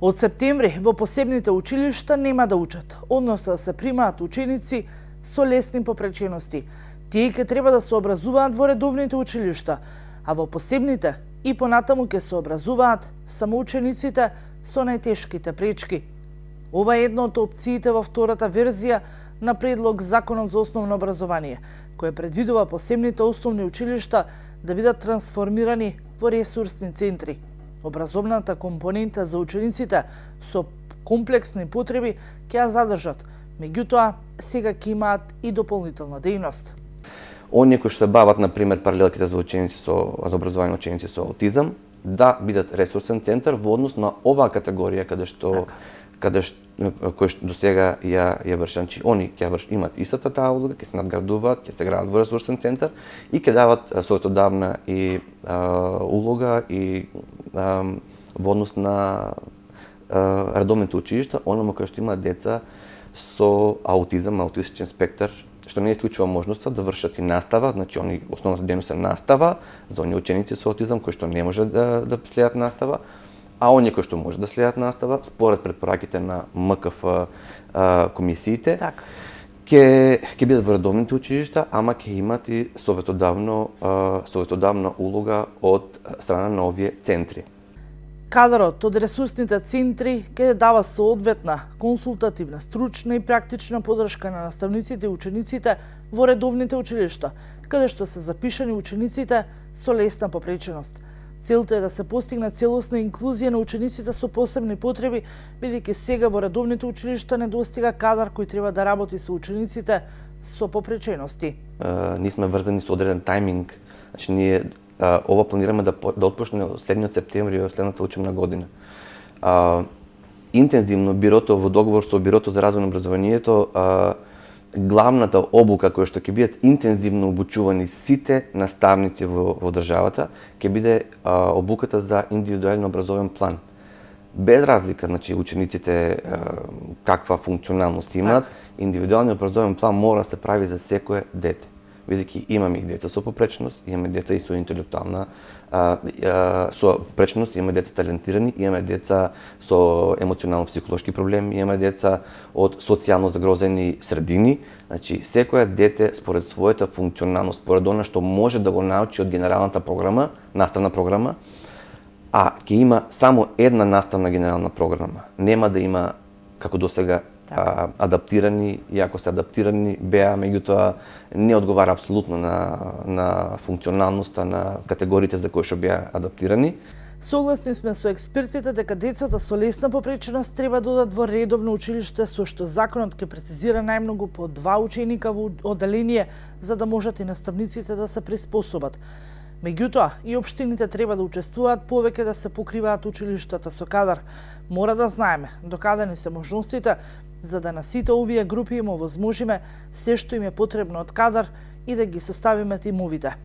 Од септември во посебните училишта нема да учат, односно да се примаат ученици со лесни попречености. Тие ќе треба да се образуваат во редовните училишта, а во посебните и понатаму ќе се образуваат само учениците со најтешките пречки. Ова е една од опциите во втората верзија на предлог Законот за основно образование, кој предвидува посебните основни училишта да бидат трансформирани во ресурсни центри. Образовната компонента за учениците со комплексни потреби ќе ја задржат, меѓутоа сега ќе имаат и дополнителна дејност. Оние кои што се бават, например, паралелките за образование на ученици со аутизам, да бидат ресурсен центар во однос на оваа категорија кој што до сега ја вршат. Они ќе имат истата таа улога, ќе се надградуваат, ќе се градат во ресурсен центар и ќе дават советодавна и улога и во однос на редовните училишта, оному кој што има деца со аутизам, аутистичен спектар, што не исклучува можноста да вршат и настава, значи основната дејност е настава за оние ученици со аутизам кои што не може да следат настава, а оние кои што може да следат настава според препораките на МКФ комисиите, ќе бидат во редовните училишта, ама ќе имат и советодавна улога од страна на овие центри. Кадрот од ресурсните центри ќе дава соодветна консултативна, стручна и практична подршка на наставниците и учениците во редовните училишта, каде што се запишани учениците со лесна попреченост. Целта е да се постигне целосна инклузија на учениците со посебни потреби, бидејќи сега во редовните училишта недостига кадар кој треба да работи со учениците со попречености. Ние сме врзани со одреден тајминг, значи ние ова планираме да отпочне следниот септември од следната учебна година. Интензивно бирото во договор со Бирото за развој на образованието, главната обука која што ќе бидат интензивно обучувани сите наставници во државата, ќе биде обуката за индивидуелен образовен план. Без разлика, значи учениците каква функционалност имаат, индивидуалниот образовен план мора да се прави за секое дете. Бидејќи имаме и деца со попреченост, имаме деца и со интелектуална со попреченост, имаме деца талентирани, имаме деца со емоционално-психолошки проблеми, имаме деца од социјално загрозени средини. Значи, секоја дете според својата функционалност, според она што може да го научи од генералната програма, наставна програма, а ќе има само една наставна генерална програма. Нема да има како досега адаптирани, и ако се адаптирани беа, меѓутоа не одговара апсолутно на функционалноста на категориите за кои што беа адаптирани. Согласни сме со експертите дека децата со лесна попреченост треба да одат во редовно училиште, со што законот ќе прецизира најмногу по 2 ученика во одделение, за да можат и наставниците да се приспособат. Меѓутоа, и општините треба да учествуваат повеќе да се покриваат училиштата со кадар. Мора да знаеме докаде ни се можностите, за да на сите овие групи им овозможиме се што им е потребно од кадар и да ги составиме тимовите.